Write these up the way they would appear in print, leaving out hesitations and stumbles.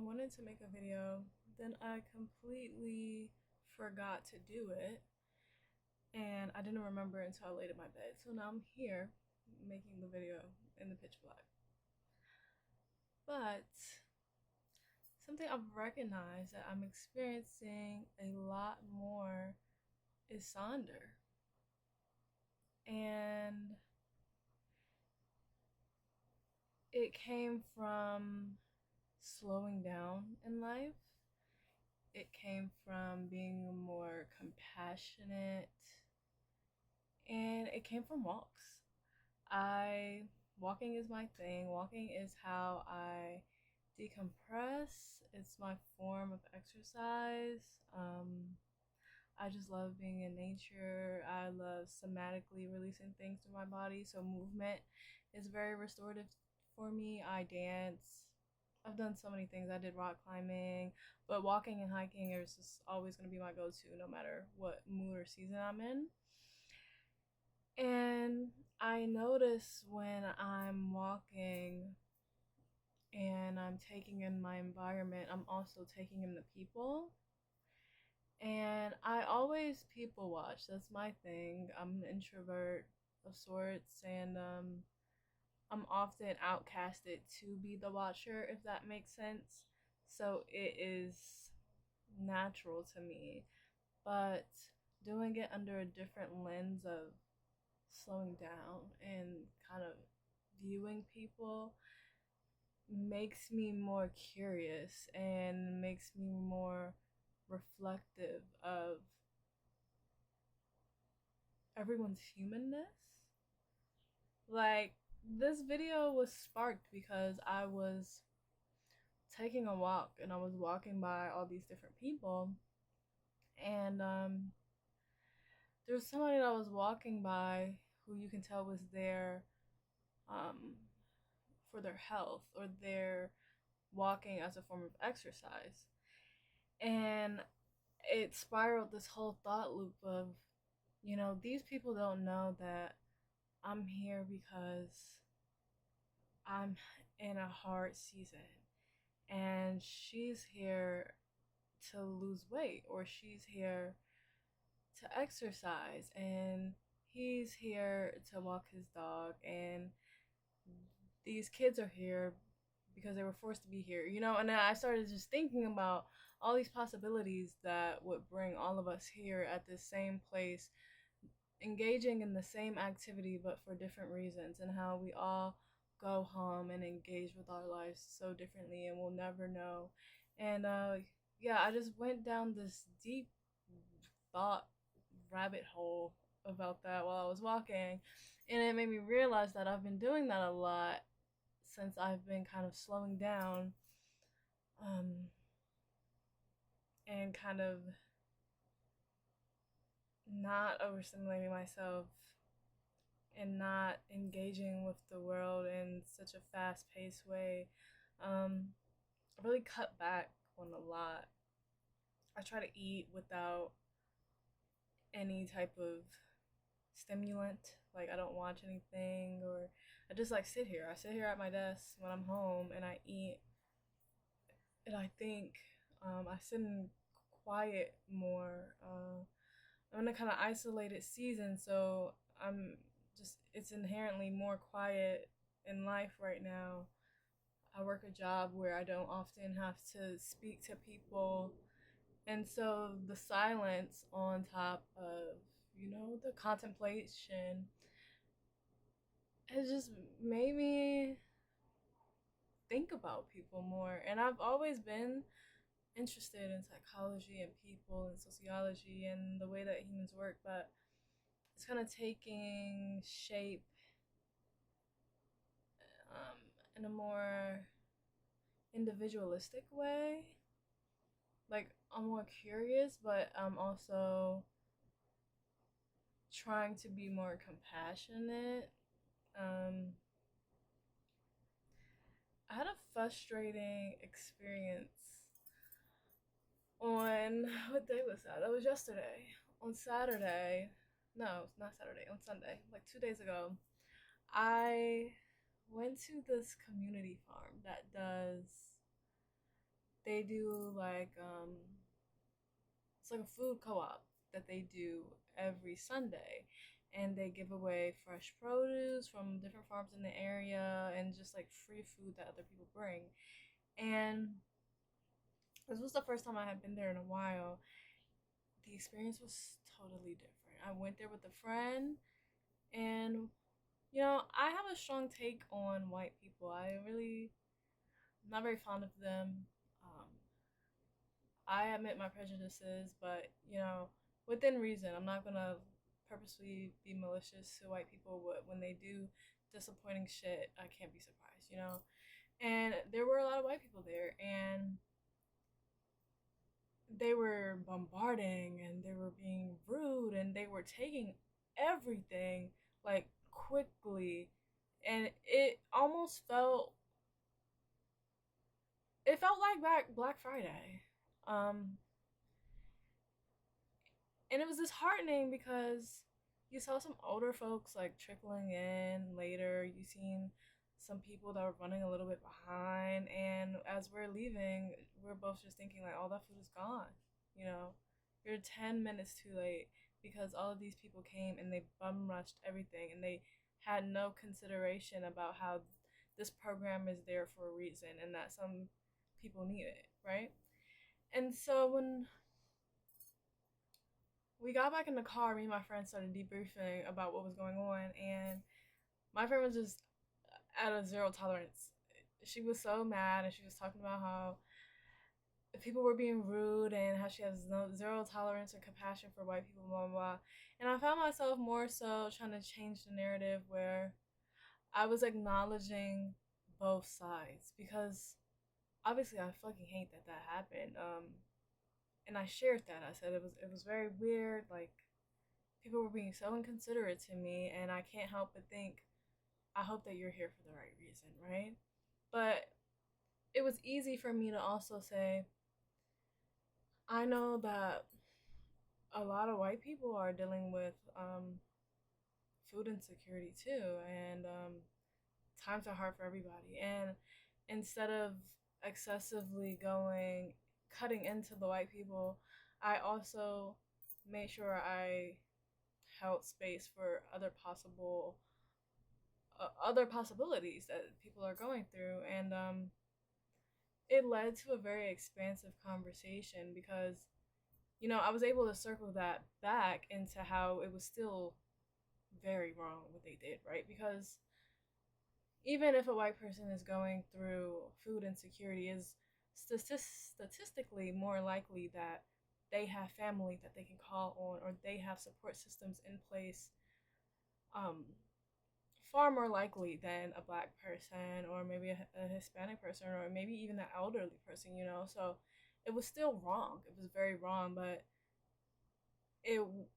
wanted to make a video, then I completely forgot to do it, and I didn't remember until I laid in my bed. So now I'm here making the video in the pitch black. But something I've recognized that I'm experiencing a lot more is sonder. And it came from slowing down in life. It came from being more compassionate, and it came from walks. I Walking is my thing. Walking is how I decompress. It's my form of exercise. I just love being in nature. I love somatically releasing things through my body. So movement is very restorative for me. I dance. I've done so many things. I did rock climbing, but walking and hiking is just always going to be my go-to no matter what mood or season I'm in. And I notice when I'm walking and I'm taking in my environment, I'm also taking in the people. And I always people watch. That's my thing. I'm an introvert of sorts, and I'm often outcasted to be the watcher, if that makes sense. So it is natural to me. But doing it under a different lens of slowing down and kind of viewing people makes me more curious and makes me more reflective of everyone's humanness. Like, this video was sparked because I was taking a walk and I was walking by all these different people, and there was somebody that I was walking by who you can tell was there um, for their health, or they're walking as a form of exercise. And it spiraled this whole thought loop of, these people don't know that I'm here because I'm in a hard season, and she's here to lose weight, or she's here to exercise, and he's here to walk his dog, and these kids are here because they were forced to be here, and then I started just thinking about all these possibilities that would bring all of us here at this same place, engaging in the same activity but for different reasons, and how we all go home and engage with our lives so differently and we'll never know. And yeah, I just went down this deep thought rabbit hole about that while I was walking, and it made me realize that I've been doing that a lot since I've been kind of slowing down, um, and kind of not overstimulating myself and not engaging with the world in such a fast-paced way. I really cut back on a lot. I try to eat without any type of stimulant. Like, I don't watch anything, or I just like sit here. I sit here at my desk when I'm home and I eat, and I think. I sit in quiet more. I'm in a kind of isolated season, so it's inherently more quiet in life right now. I work a job where I don't often have to speak to people, and so the silence on top of, the contemplation has just made me think about people more. And I've always been interested in psychology and people and sociology and the way that humans work, but it's kind of taking shape in a more individualistic way. Like, I'm more curious, but I'm also trying to be more compassionate. Um, I had a frustrating experience on, what day was that? That was yesterday. On Saturday, no, not Saturday, on Sunday, like 2 days ago, I went to this community farm that does they do like it's like a food co-op that they do every Sunday, and they give away fresh produce from different farms in the area and just like free food that other people bring. And this was the first time I had been there in a while. The experience was totally different. I went there with a friend, and I have a strong take on white people. I really am not very fond of them. Um, I admit my prejudices, but within reason. I'm not gonna purposely be malicious to white people, but when they do disappointing shit, I can't be surprised. And there were a lot of white people there, and they were bombarding, and they were being rude, and they were taking everything like quickly, and it felt like Black Friday. Um, and it was disheartening because you saw some older folks like trickling in later. You seen some people that were running a little bit behind, and as we're leaving, we're both just thinking like, all that food is gone. You know, you're 10 minutes too late because all of these people came and they bum rushed everything, and they had no consideration about how this program is there for a reason and that some people need it, right? And so when we got back in the car, me and my friend started debriefing about what was going on, and my friend was just at a zero tolerance. She was so mad, and she was talking about how people were being rude and how she has zero tolerance or compassion for white people, blah, blah, blah. And I found myself more so trying to change the narrative where I was acknowledging both sides, because obviously I fucking hate that happened. And I shared that. I said it was very weird. Like, people were being so inconsiderate to me, and I can't help but think, I hope that you're here for the right reason, right? But it was easy for me to also say, I know that a lot of white people are dealing with food insecurity too, and times are hard for everybody. And instead of excessively cutting into the white people, I also made sure I held space for other possibilities that people are going through. And it led to a very expansive conversation because I was able to circle that back into how it was still very wrong what they did, right? Because even if a white person is going through food insecurity, is statistically more likely that they have family that they can call on, or they have support systems in place, um, far more likely than a black person, or maybe a Hispanic person, or maybe even an elderly person. So it was still wrong. It was very wrong, but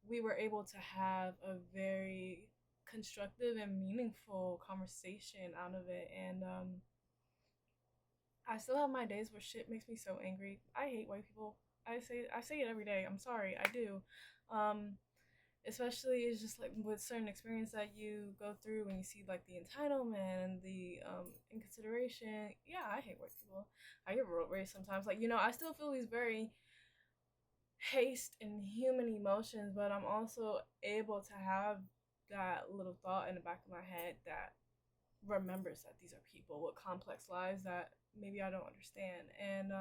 we were able to have a very constructive and meaningful conversation out of it. And I still have my days where shit makes me so angry. I hate white people. I say it every day. I'm sorry, I do. Um, Especially it's just like with certain experience that you go through when you see like the entitlement and the inconsideration. Yeah, I hate white people. I get road rage sometimes. Like, I still feel these very haste and human emotions, but I'm also able to have that little thought in the back of my head that remembers that these are people with complex lives that maybe I don't understand. And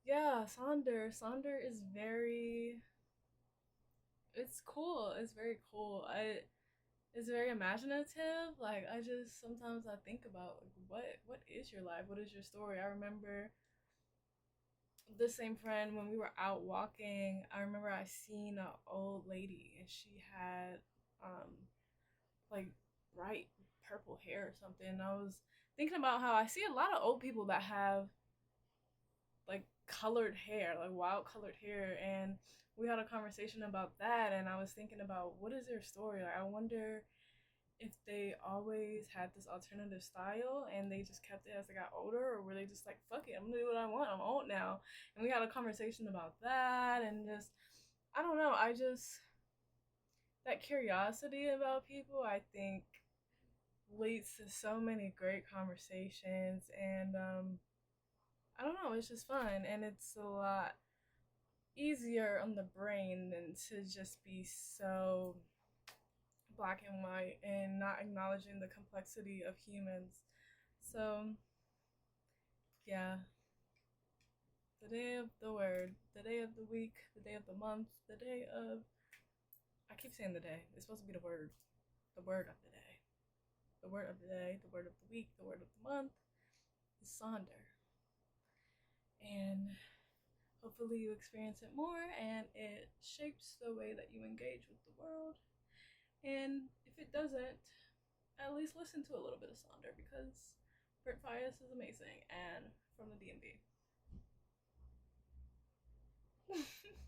yeah, Sonder is it's cool. It's very cool. It's very imaginative. Like, I just sometimes I think about, like, what is your life? What is your story? I remember the same friend, when we were out walking, I remember I seen an old lady, and she had like bright purple hair or something. And I was thinking about how I see a lot of old people that have like colored hair, like wild colored hair, and we had a conversation about that. And I was thinking about, what is their story? Like, I wonder if they always had this alternative style and they just kept it as they got older, or were they just like, fuck it, I'm gonna do what I want, I'm old now. And we had a conversation about that, and just, I don't know, I just, that curiosity about people, I think, leads to so many great conversations. And I don't know, it's just fun, and it's a lot easier on the brain than to just be so black and white and not acknowledging the complexity of humans. So, yeah, the day of the word, the day of the week, the day of the month, the day of. I keep saying the day. It's supposed to be the word of the day. The word of the day, the word of the week, the word of the month is sonder. And hopefully you experience it more and it shapes the way that you engage with the world. And if it doesn't, at least listen to a little bit of sonder because Bert Fias is amazing and from the DMV.